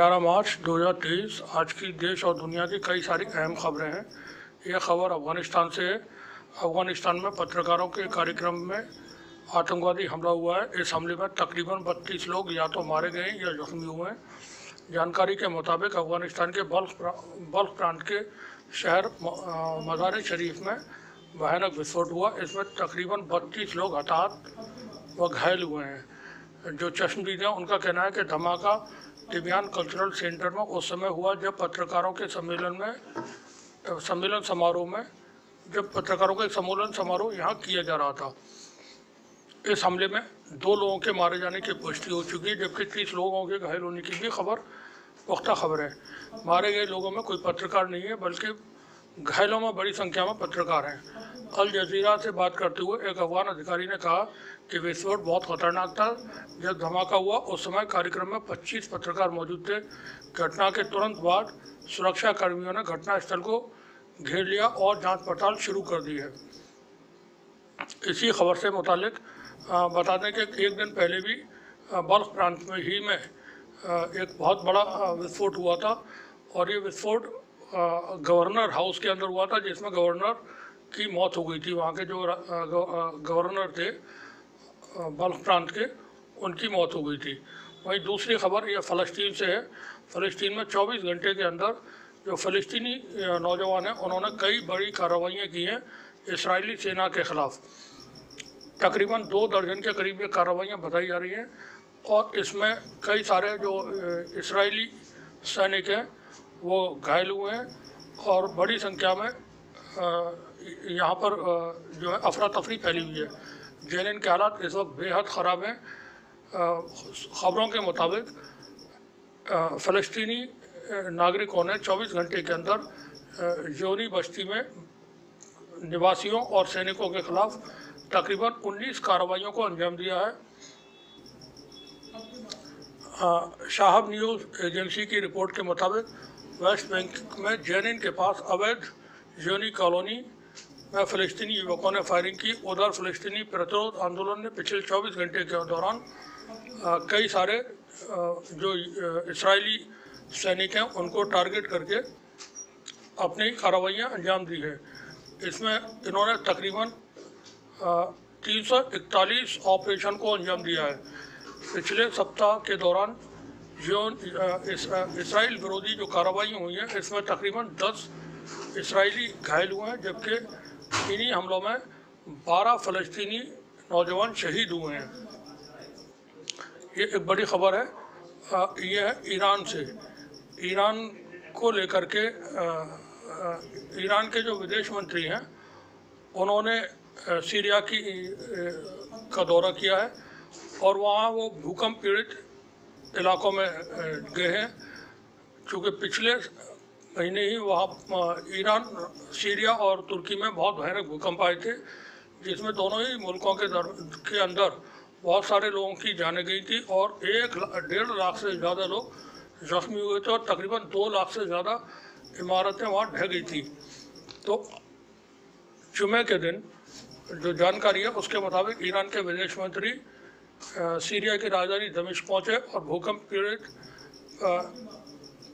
11 मार्च 2023 आज की देश और दुनिया की कई सारी अहम खबरें हैं। यह खबर अफ़गानिस्तान से है। अफ़गानिस्तान में पत्रकारों के कार्यक्रम में आतंकवादी हमला हुआ है। इस हमले में तकरीबन 32 लोग या तो मारे गए या जख्मी हुए हैं। जानकारी के मुताबिक अफ़गानिस्तान के बल्ख प्रांत के शहर मज़ार शरीफ में भयानक विस्फोट हुआ। इसमें तकरीबन 32 लोग हताहत व घायल हुए हैं। जो चश्मदीद हैं उनका कहना है कि धमाका तिबियान कल्चरल सेंटर में उस समय हुआ जब पत्रकारों के सम्मेलन समारोह यहाँ किया जा रहा था। इस हमले में 2 लोगों के मारे जाने की पुष्टि हो चुकी है, जबकि 30 लोगों के घायल होने की भी पुख्ता खबर है। मारे गए लोगों में कोई पत्रकार नहीं है, बल्कि घायलों में बड़ी संख्या में पत्रकार हैं। अल जजीरा से बात करते हुए एक अफगान अधिकारी ने कहा कि विस्फोट बहुत खतरनाक था। जब धमाका हुआ उस समय कार्यक्रम में 25 पत्रकार मौजूद थे। घटना के तुरंत बाद सुरक्षा कर्मियों ने घटनास्थल को घेर लिया और जांच पड़ताल शुरू कर दी है। इसी खबर से मुतालिक बता दें कि एक दिन पहले भी बल्ख प्रांत में एक बहुत बड़ा विस्फोट हुआ था, और ये विस्फोट गवर्नर हाउस के अंदर हुआ था, जिसमें गवर्नर की मौत हो गई थी। वहाँ के जो गवर्नर थे बल्ख प्रांत के, उनकी मौत हो गई थी। वहीं दूसरी खबर यह फ़लस्तीन से है। फ़लस्तीन में 24 घंटे के अंदर जो फ़लस्तीनी नौजवान हैं उन्होंने कई बड़ी कार्रवाइयाँ की हैं इजरायली सेना के ख़िलाफ़। तकरीबन 2 दर्जन के करीब ये कार्रवाइयाँ बताई जा रही हैं, और इसमें कई सारे जो इजरायली सैनिक हैं वो घायल हुए हैं, और बड़ी संख्या में यहाँ पर जो है अफरा तफरी फैली हुई है। जेनिन के हालात इस वक्त बेहद ख़राब हैं। ख़बरों के मुताबिक फ़लस्तीनी नागरिकों ने 24 घंटे के अंदर जोनी बस्ती में निवासियों और सैनिकों के ख़िलाफ़ तकरीबन 19 कार्रवाइयों को अंजाम दिया है। शाहब न्यूज़ एजेंसी की रिपोर्ट के मुताबिक वेस्ट बैंक में जेनिन के पास अवैध जोनी कॉलोनी में फ़लस्तीनी युवकों ने फायरिंग की। उधर फ़लस्तीनी प्रतिरोध आंदोलन ने पिछले 24 घंटे के दौरान कई सारे जो इजरायली सैनिक हैं उनको टारगेट करके अपनी कार्रवाइयाँ अंजाम दी है। इसमें इन्होंने तकरीबन 341 ऑपरेशन को अंजाम दिया है। पिछले सप्ताह के दौरान जो इसराइल विरोधी जो कार्रवाई हुई हैं, इसमें तकरीबन 10 इसराइली घायल हुए हैं, जबकि इन्हीं हमलों में 12 फ़लस्तीनी नौजवान शहीद हुए हैं। ये एक बड़ी खबर है। ये है ईरान से। ईरान को लेकर के ईरान के जो विदेश मंत्री हैं उन्होंने सीरिया का दौरा किया है, और वहाँ वो भूकंप पीड़ित इलाकों में गए हैं, क्योंकि पिछले महीने ही वहाँ ईरान, सीरिया और तुर्की में बहुत भयानक भूकंप आए थे, जिसमें दोनों ही मुल्कों के अंदर बहुत सारे लोगों की जानें गई थी, और 1.5 लाख से ज़्यादा लोग जख्मी हुए थे, और तकरीबन 2 लाख से ज़्यादा इमारतें वहाँ ढह गई थी। तो जुमे के दिन जो जानकारी है उसके मुताबिक ईरान के विदेश मंत्री सीरिया की राजधानी दमिश्क पहुँचे, और भूकंप पीड़ित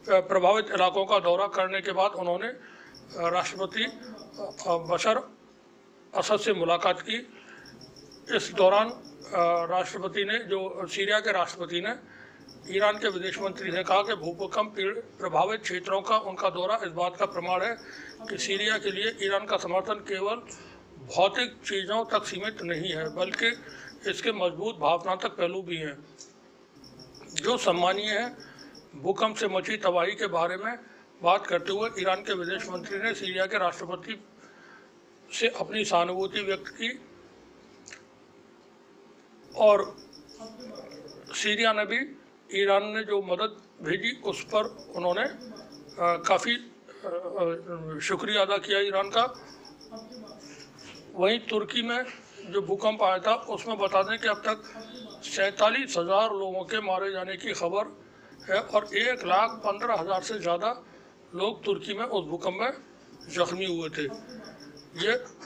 प्रभावित इलाकों का दौरा करने के बाद उन्होंने राष्ट्रपति बशर असद से मुलाकात की। इस दौरान सीरिया के राष्ट्रपति ने ईरान के विदेश मंत्री से कहा कि भूकंप प्रभावित क्षेत्रों का उनका दौरा इस बात का प्रमाण है कि सीरिया के लिए ईरान का समर्थन केवल भौतिक चीज़ों तक सीमित नहीं है, बल्कि इसके मजबूत भावनात्मक पहलू भी हैं, जो सम्मानीय है। भूकंप से मची तबाही के बारे में बात करते हुए ईरान के विदेश मंत्री ने सीरिया के राष्ट्रपति से अपनी सहानुभूति व्यक्त की, और सीरिया ने भी ईरान ने जो मदद भेजी उस पर उन्होंने काफ़ी शुक्रिया अदा किया ईरान का। वहीं तुर्की में जो भूकंप आया था उसमें बता दें कि अब तक 47,000 लोगों के मारे जाने की खबर है, और 1,15,000 से ज़्यादा लोग तुर्की में उस भूकंप में जख्मी हुए थे।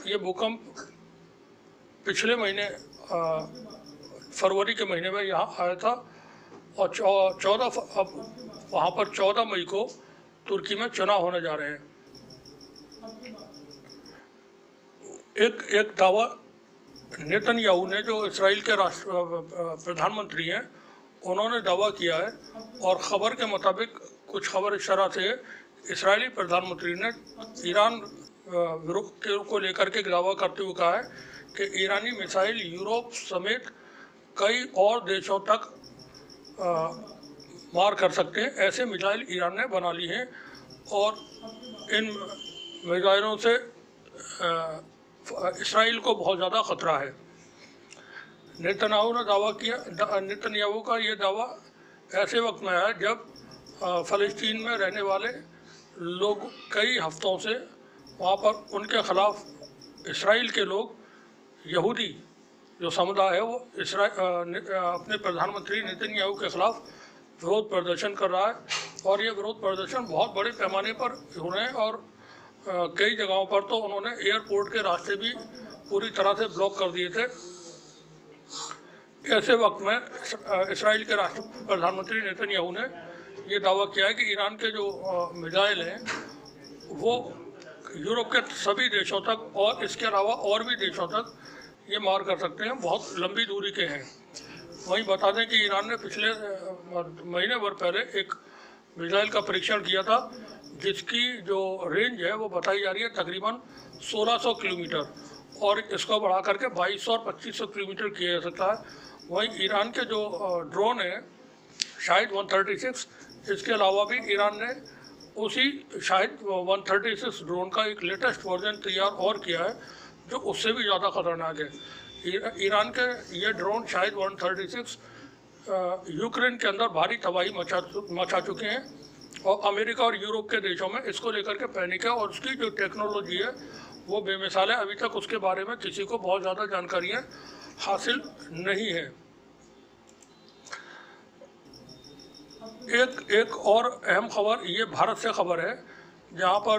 ये भूकंप पिछले महीने फरवरी के महीने में यहाँ आया था, और 14 वहाँ पर 14 मई को तुर्की में चुनाव होने जा रहे हैं। एक दावा नेतन्याहू ने, जो इसराइल के प्रधानमंत्री हैं, उन्होंने दावा किया है, और ख़बर के मुताबिक कुछ खबर इस तरह से इसराइली प्रधानमंत्री ने ईरान को लेकर के दावा करते हुए कहा है कि ईरानी मिसाइल यूरोप समेत कई और देशों तक मार कर सकते हैं। ऐसे मिसाइल ईरान ने बना ली हैं और इन मिसाइलों से इसराइल को बहुत ज़्यादा ख़तरा है। नेतन्याहू का ये दावा ऐसे वक्त में है जब फ़लस्तीन में रहने वाले लोग कई हफ्तों से वहाँ पर उनके ख़िलाफ़ इसराइल के लोग, यहूदी जो समुदाय है, वो अपने प्रधानमंत्री नेतन्याहू के ख़िलाफ़ विरोध प्रदर्शन कर रहा है। और ये विरोध प्रदर्शन बहुत बड़े पैमाने पर हो रहे हैं और कई जगहों पर तो उन्होंने एयरपोर्ट के रास्ते भी पूरी तरह से ब्लॉक कर दिए थे। ऐसे वक्त में इसराइल के प्रधानमंत्री नेतन्याहू ने ये दावा किया है कि ईरान के जो मिसाइल हैं वो यूरोप के सभी देशों तक और इसके अलावा और भी देशों तक ये मार कर सकते हैं, बहुत लंबी दूरी के हैं। वहीं बता दें कि ईरान ने पिछले महीने भर पहले एक मिसाइल का परीक्षण किया था जिसकी जो रेंज है वो बताई जा रही है तकरीबन 1600 किलोमीटर, और इसको बढ़ा करके 2200 और 2500 किलोमीटर किया जा सकता है। वहीं ईरान के जो ड्रोन है शाहिद 136, इसके अलावा भी ईरान ने उसी शाहिद 136 ड्रोन का एक लेटेस्ट वर्जन तैयार और किया है जो उससे भी ज़्यादा ख़तरनाक है। ईरान के ये ड्रोन शाहिद 136 यूक्रेन के अंदर भारी तबाही मचा चुके हैं और अमेरिका और यूरोप के देशों में इसको लेकर के पैनिक है, और उसकी जो टेक्नोलॉजी है वो बेमिसाल है। अभी तक उसके बारे में किसी को बहुत ज़्यादा जानकारियाँ हासिल नहीं है। एक और अहम खबर ये भारत से खबर है, जहाँ पर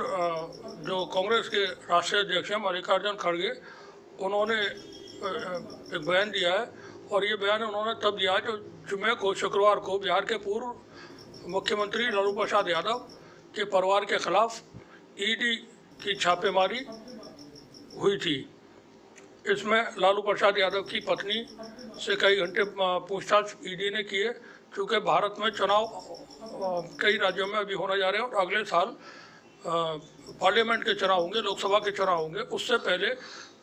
जो कांग्रेस के राष्ट्रीय अध्यक्ष हैं मल्लिकार्जुन खड़गे, उन्होंने एक बयान दिया है, और ये बयान उन्होंने तब दिया है जो जुम्मे को, शुक्रवार को, बिहार के पूर्व मुख्यमंत्री लालू प्रसाद यादव के परिवार के खिलाफ ईडी की छापेमारी हुई थी। इसमें लालू प्रसाद यादव की पत्नी से कई घंटे पूछताछ ईडी ने की है, क्योंकि भारत में चुनाव कई राज्यों में अभी होने जा रहे हैं और अगले साल पार्लियामेंट के चुनाव होंगे, लोकसभा के चुनाव होंगे। उससे पहले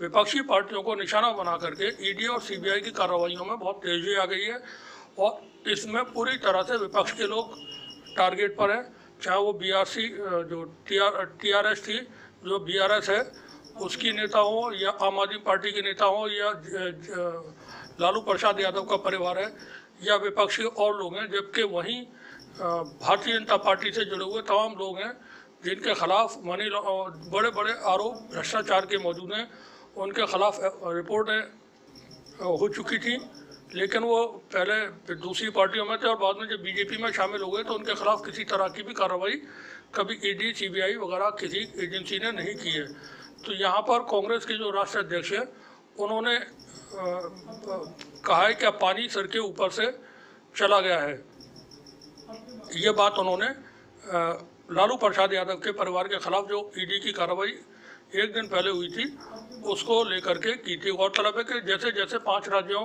विपक्षी पार्टियों को निशाना बना करके ईडी और सीबीआई की कार्रवाइयों में बहुत तेज़ी आ गई है, और इसमें पूरी तरह से विपक्ष के लोग टारगेट पर हैं, चाहे वो बीआरसी जो टीआरएस थी, जो बीआरएस है उसकी नेता हो, या आम आदमी पार्टी के नेता हो, या लालू प्रसाद यादव का परिवार है, या विपक्षी और लोग हैं। जबकि वहीं भारतीय जनता पार्टी से जुड़े हुए तमाम लोग हैं जिनके खिलाफ बड़े बड़े आरोप भ्रष्टाचार के मौजूद हैं, उनके खिलाफ रिपोर्टें हो चुकी थी, लेकिन वो पहले दूसरी पार्टियों में थे और बाद में जब बीजेपी में शामिल हो गए तो उनके खिलाफ किसी तरह की भी कार्रवाई कभी ईडी, सीबीआई वगैरह किसी एजेंसी ने नहीं की है। तो यहाँ पर कांग्रेस के जो राष्ट्रीय अध्यक्ष हैं उन्होंने कहा है कि अब पानी सर के ऊपर से चला गया है। ये बात उन्होंने लालू प्रसाद यादव के परिवार के खिलाफ जो ईडी की कार्रवाई एक दिन पहले हुई थी उसको लेकर के की थी। गौरतलब है कि जैसे जैसे 5 राज्यों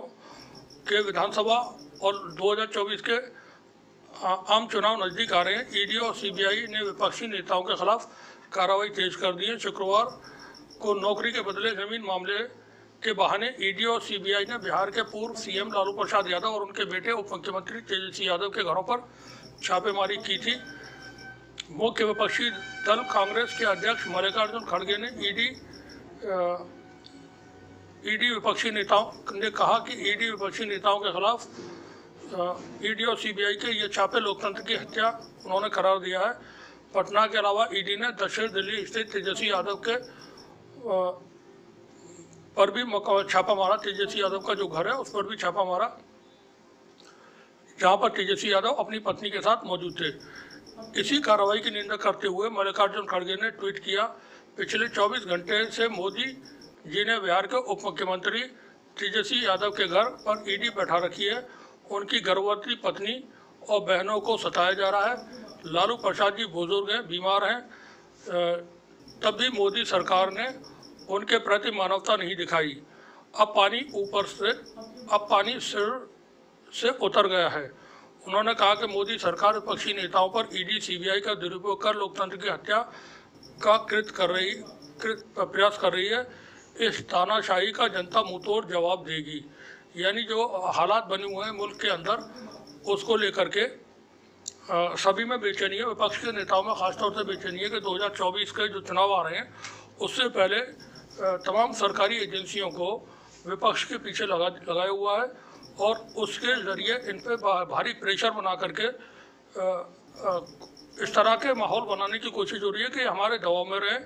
के विधानसभा और 2024 के आम चुनाव नज़दीक आ रहे हैं, ईडी और सीबीआई ने विपक्षी नेताओं के खिलाफ कार्रवाई तेज कर दी है। शुक्रवार को नौकरी के बदले ज़मीन मामले के बहाने ईडी और सीबीआई ने बिहार के पूर्व सीएम लालू प्रसाद यादव और उनके बेटे उप मुख्यमंत्री तेजस्वी यादव के घरों पर छापेमारी की थी। मुख्य विपक्षी दल कांग्रेस के अध्यक्ष मल्लिकार्जुन खड़गे ने ईडी विपक्षी नेताओं ने कहा कि ईडी विपक्षी नेताओं के खिलाफ ईडी और सीबीआई के ये छापे लोकतंत्र की हत्या उन्होंने करार दिया है। पटना के अलावा ईडी ने दक्षिण दिल्ली स्थित तेजस्वी यादव के पर भी छापा मारा। तेजस्वी यादव का जो घर है उस पर भी छापा मारा, जहां पर तेजस्वी यादव अपनी पत्नी के साथ मौजूद थे। इसी कार्रवाई की निंदा करते हुए मल्लिकार्जुन खड़गे ने ट्वीट किया, पिछले 24 घंटे से मोदी जी ने बिहार के उप मुख्यमंत्री तेजस्वी यादव के घर पर ईडी बैठा रखी है। उनकी गर्भवती पत्नी और बहनों को सताया जा रहा है। लालू प्रसाद जी बुजुर्ग हैं, बीमार हैं, तब भी मोदी सरकार ने उनके प्रति मानवता नहीं दिखाई। अब पानी सिर से उतर गया है। उन्होंने कहा कि मोदी सरकार विपक्षी नेताओं पर ईडी सीबीआई का दुरुपयोग कर लोकतंत्र की हत्या का प्रयास कर रही है। इस तानाशाही का जनता मुंहतोड़ जवाब देगी। यानी जो हालात बने हुए हैं मुल्क के अंदर, उसको लेकर के सभी में बेचैनी है। विपक्ष के नेताओं में खासतौर से बेचैनी है कि 2024 के जो चुनाव आ रहे हैं उससे पहले तमाम सरकारी एजेंसियों को विपक्ष के पीछे लगाया हुआ है और उसके ज़रिए इन पर भारी प्रेशर बना करके इस तरह के माहौल बनाने की कोशिश हो रही है कि हमारे दबाव में रहें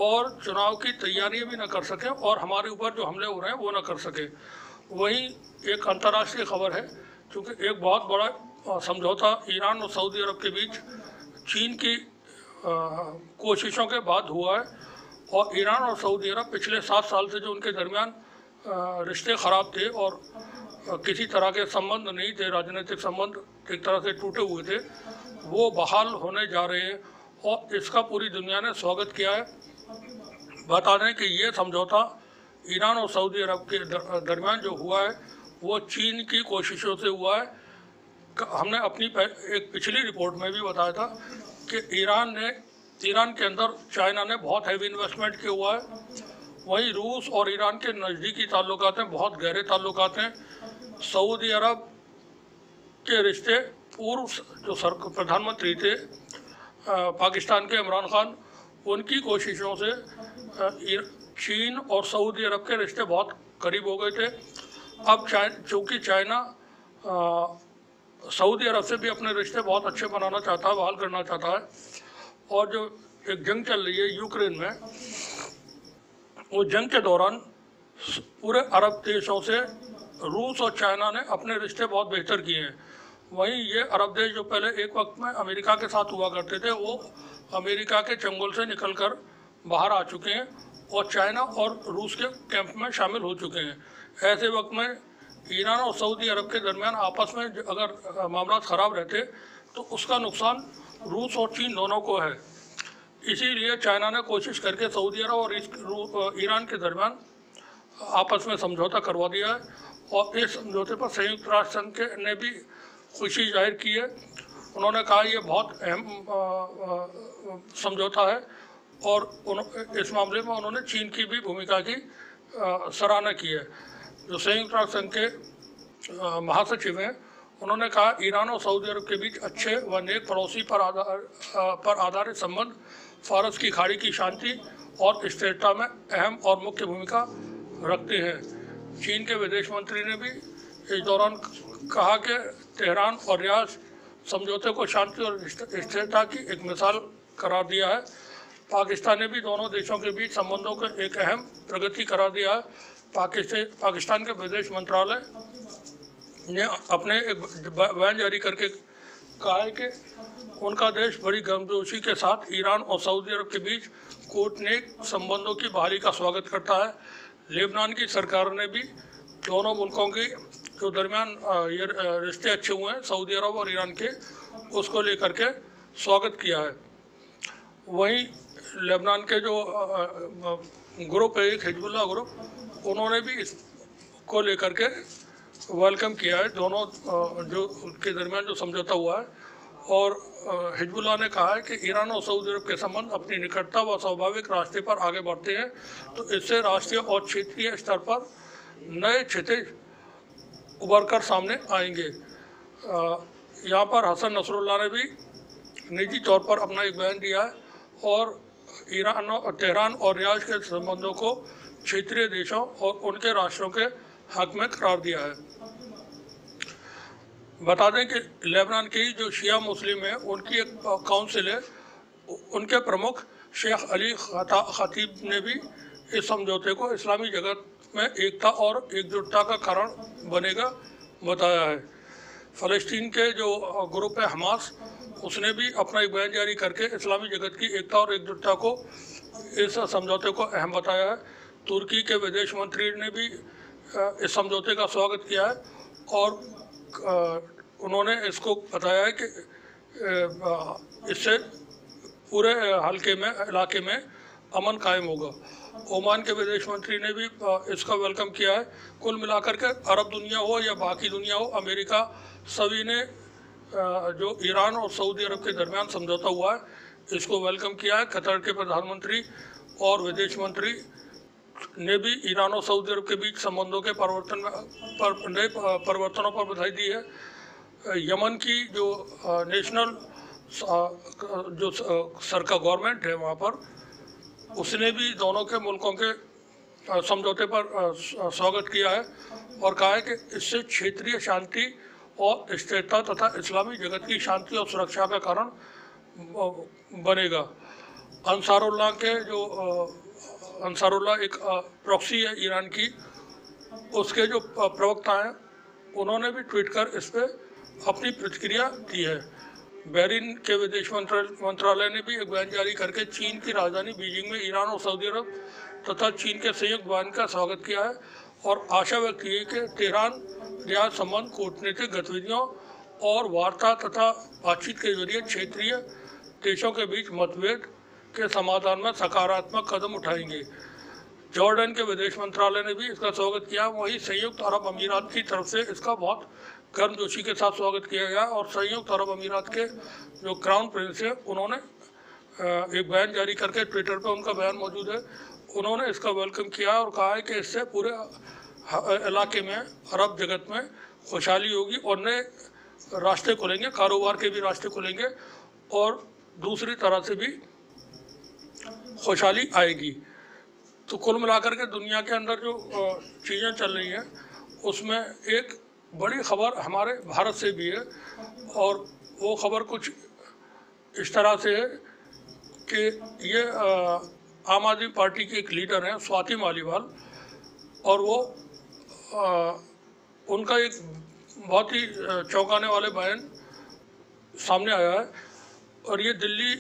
और चुनाव की तैयारियां भी ना कर सकें और हमारे ऊपर जो हमले हो रहे हैं वो ना कर सकें। वहीं एक अंतर्राष्ट्रीय खबर है, क्योंकि एक बहुत बड़ा समझौता ईरान और सऊदी अरब के बीच चीन की कोशिशों के बाद हुआ है और ईरान और सऊदी अरब पिछले 7 साल से जो उनके दरमियान रिश्ते ख़राब थे और किसी तरह के संबंध नहीं थे, राजनीतिक संबंध एक तरह से टूटे हुए थे, वो बहाल होने जा रहे हैं और इसका पूरी दुनिया ने स्वागत किया है। बता दें कि ये समझौता ईरान और सऊदी अरब के दरमियान जो हुआ है वो चीन की कोशिशों से हुआ है। हमने अपनी एक पिछली रिपोर्ट में भी बताया था कि ईरान के अंदर चाइना ने बहुत हैवी इन्वेस्टमेंट किया हुआ है। वहीं रूस और ईरान के नज़दीकी ताल्लुकात हैं, बहुत गहरे ताल्लुकात हैं। सऊदी अरब के रिश्ते पूर्व जो प्रधानमंत्री थे पाकिस्तान के इमरान खान, उनकी कोशिशों से चीन और सऊदी अरब के रिश्ते बहुत करीब हो गए थे। अब चूँकि चाइना सऊदी अरब से भी अपने रिश्ते बहुत अच्छे बनाना चाहता है, बहाल करना चाहता है और जो एक जंग चल रही है यूक्रेन में, वो जंग के दौरान पूरे अरब देशों से रूस और चाइना ने अपने रिश्ते बहुत बेहतर किए हैं। वहीं ये अरब देश जो पहले एक वक्त में अमेरिका के साथ हुआ करते थे, वो अमेरिका के चंगुल से निकलकर बाहर आ चुके हैं और चाइना और रूस के कैंप में शामिल हो चुके हैं। ऐसे वक्त में ईरान और सऊदी अरब के दरमियान आपस में अगर मामला ख़राब रहते तो उसका नुकसान रूस और चीन दोनों को है। इसीलिए चाइना ने कोशिश करके सऊदी अरब और ईरान के दरमियान आपस में समझौता करवा दिया है और इस समझौते पर संयुक्त राष्ट्र संघ ने भी खुशी जाहिर की है। उन्होंने कहा ये बहुत अहम समझौता है और इस मामले में उन्होंने चीन की भी भूमिका की सराहना की है। जो संयुक्त राष्ट्र संघ के महासचिव हैं, उन्होंने कहा ईरान और सऊदी अरब के बीच अच्छे व नेक पड़ोसी पर आधारित संबंध फारस की खाड़ी की शांति और स्थिरता में अहम और मुख्य भूमिका रखते हैं। चीन के विदेश मंत्री ने भी इस दौरान कहा कि तेहरान और रियाद समझौते को शांति और स्थिरता की एक मिसाल करार दिया है। पाकिस्तान ने भी दोनों देशों के बीच संबंधों को एक अहम प्रगति करार दिया है। पाकिस्तान के विदेश मंत्रालय ने अपने एक बयान जारी करके कहा है कि उनका देश बड़ी गर्मजोशी के साथ ईरान और सऊदी अरब के बीच कूटनीतिक संबंधों की बहाली का स्वागत करता है। लेबनान की सरकार ने भी दोनों मुल्कों के जो दरमियान ये रिश्ते अच्छे हुए हैं सऊदी अरब और ईरान के, उसको लेकर के स्वागत किया है। वहीं लेबनान के जो ग्रुप है, एक हिजबुल्लाह ग्रुप, उन्होंने भी इसको लेकर के वेलकम किया है, दोनों जो के दरमियान जो समझौता हुआ है। और हिजबुल्लाह ने कहा है कि ईरान और सऊदी अरब के संबंध अपनी निकटता व स्वाभाविक रास्ते पर आगे बढ़ते हैं, तो इससे राष्ट्रीय और क्षेत्रीय स्तर पर नए क्षितिज उभर कर सामने आएंगे। यहाँ पर हसन नसरुल्लाह ने भी निजी तौर पर अपना एक बयान दिया है और तेहरान और रियाद के संबंधों को क्षेत्रीय देशों और उनके राष्ट्रों के हक में करार दिया है। बता दें कि लेबनान की जो शिया मुस्लिम है, उनकी एक काउंसिल है, उनके प्रमुख शेख अली खतीब ने भी इस समझौते को इस्लामी जगत में एकता और एकजुटता का कारण बनेगा बताया है। फ़लस्तीन के जो ग्रुप है हमास, उसने भी अपना एक बयान जारी करके इस्लामी जगत की एकता और एकजुटता को इस समझौते को अहम बताया है। तुर्की के विदेश मंत्री ने भी इस समझौते का स्वागत किया है और उन्होंने इसको बताया है कि इससे पूरे इलाके में अमन कायम होगा। ओमान के विदेश मंत्री ने भी इसका वेलकम किया है। कुल मिलाकर के अरब दुनिया हो या बाकी दुनिया हो, अमेरिका, सभी ने जो ईरान और सऊदी अरब के दरमियान समझौता हुआ है इसको वेलकम किया है। कतर के प्रधानमंत्री और विदेश मंत्री ने भी ईरान और सऊदी अरब के बीच संबंधों के परिवर्तनों पर बधाई दी है। यमन की जो नेशनल जो सरकार गवर्नमेंट है वहाँ पर, उसने भी दोनों के मुल्कों के समझौते पर स्वागत किया है और कहा है कि इससे क्षेत्रीय शांति और स्थिरता तथा इस्लामी जगत की शांति और सुरक्षा का कारण बनेगा। अंसारुल्लाह एक प्रॉक्सी है ईरान की, उसके जो प्रवक्ता हैं उन्होंने भी ट्वीट कर इस पर अपनी प्रतिक्रिया दी है। बहरीन के विदेश मंत्रालय ने भी एक बयान जारी करके चीन की राजधानी बीजिंग में ईरान और सऊदी अरब तथा चीन के संयुक्त बयान का स्वागत किया है और आशा व्यक्त की है कि तेहरान रियाद संबंध कूटनीतिक गतिविधियों और वार्ता तथा बातचीत के जरिए क्षेत्रीय देशों के बीच मतभेद के समाधान में सकारात्मक कदम उठाएंगे। जॉर्डन के विदेश मंत्रालय ने भी इसका स्वागत किया। वहीं संयुक्त अरब अमीरात की तरफ से इसका बहुत गर्मजोशी के साथ स्वागत किया गया और संयुक्त अरब अमीरात के जो क्राउन प्रिंस है उन्होंने एक बयान जारी करके, ट्विटर पर उनका बयान मौजूद है, उन्होंने इसका वेलकम किया और कहा है कि इससे पूरे इलाके में, अरब जगत में खुशहाली होगी और नए रास्ते खुलेंगे, कारोबार के भी रास्ते खुलेंगे और दूसरी तरह से भी खुशहाली आएगी। तो कुल मिलाकर के दुनिया के अंदर जो चीज़ें चल रही हैं उसमें एक बड़ी खबर हमारे भारत से भी है और वो खबर कुछ इस तरह से है कि ये आम आदमी पार्टी के एक लीडर हैं स्वाति मालीवाल, और वो उनका एक बहुत ही चौंकाने वाले बयान सामने आया है। और ये दिल्ली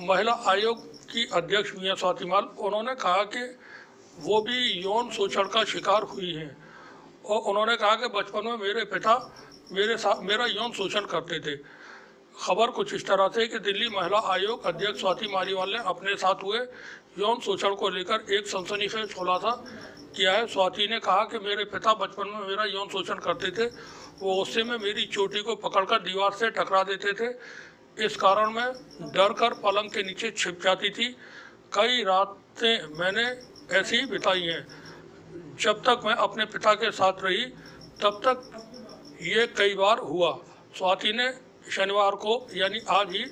महिला आयोग की अध्यक्ष मियां स्वाति माल, उन्होंने कहा कि वो भी यौन शोषण का शिकार हुई हैं और उन्होंने कहा कि बचपन में मेरे पिता मेरा यौन शोषण करते थे। खबर कुछ इस तरह से कि दिल्ली महिला आयोग अध्यक्ष स्वाति मालीवाल ने अपने साथ हुए यौन शोषण को लेकर एक सनसनीखेज खुलासा किया है। स्वाति ने कहा कि मेरे पिता बचपन में मेरा यौन शोषण करते थे। वो गुस्से में मेरी चोटी को पकड़कर दीवार से टकरा देते थे। इस कारण मैं डर कर पलंग के नीचे छिप जाती थी। कई रातें मैंने ऐसी ही बिताई हैं। जब तक मैं अपने पिता के साथ रही तब तक ये कई बार हुआ। स्वाति ने शनिवार को यानी आज ही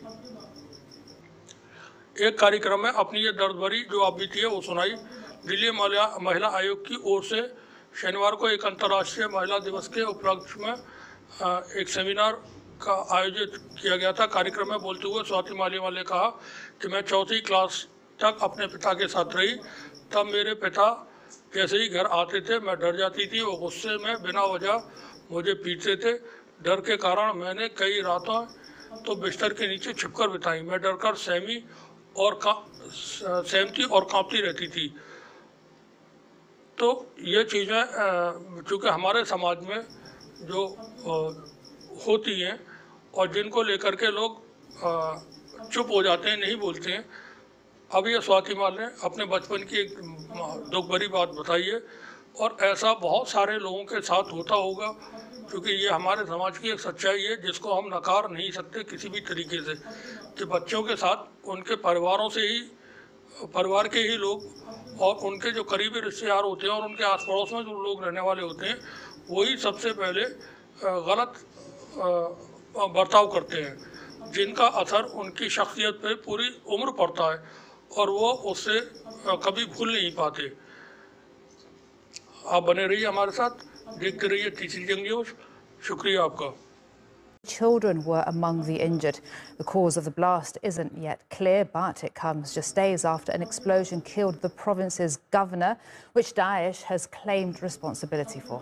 एक कार्यक्रम में अपनी ये दर्द भरी जो आप बीती है वो सुनाई। दिल्ली महिला आयोग की ओर से शनिवार को एक अंतर्राष्ट्रीय महिला दिवस के उपलक्ष्य में एक सेमिनार का आयोजित किया गया था। कार्यक्रम में बोलते हुए स्वाति मालीवाल ने कहा कि मैं चौथी क्लास तक अपने पिता के साथ रही। तब मेरे पिता जैसे ही घर आते थे मैं डर जाती थी। वो गुस्से में बिना वजह मुझे पीटते थे। डर के कारण मैंने कई रातों तो बिस्तर के नीचे छिपकर बिताई। मैं डरकर सहमती और कांपती रहती थी। तो ये चीज़ें चूँकि हमारे समाज में जो होती हैं और जिनको लेकर के लोग चुप हो जाते हैं, नहीं बोलते हैं। अब ये स्वाति माल ने अपने बचपन की एक दुख भरी बात बताई है और ऐसा बहुत सारे लोगों के साथ होता होगा, क्योंकि ये हमारे समाज की एक सच्चाई है जिसको हम नकार नहीं सकते किसी भी तरीके से, कि बच्चों के साथ उनके परिवार के ही लोग और उनके जो करीबी रिश्तेदार होते हैं और उनके आस पड़ोस में जो लोग रहने वाले होते हैं वही सबसे पहले गलत बर्ताव करते हैं, जिनका असर उनकी शख्सियत पे पूरी उम्र पड़ता है और वो उससे कभी भूल नहीं पाते। आप बने रहिए हमारे साथ, देखते रहिए तीसरी जंग न्यूज़। शुक्रिया आपका। Children were among the injured. The cause of the blast isn't yet clear, but it comes just days after an explosion killed the province's governor, which Daesh has claimed responsibility for.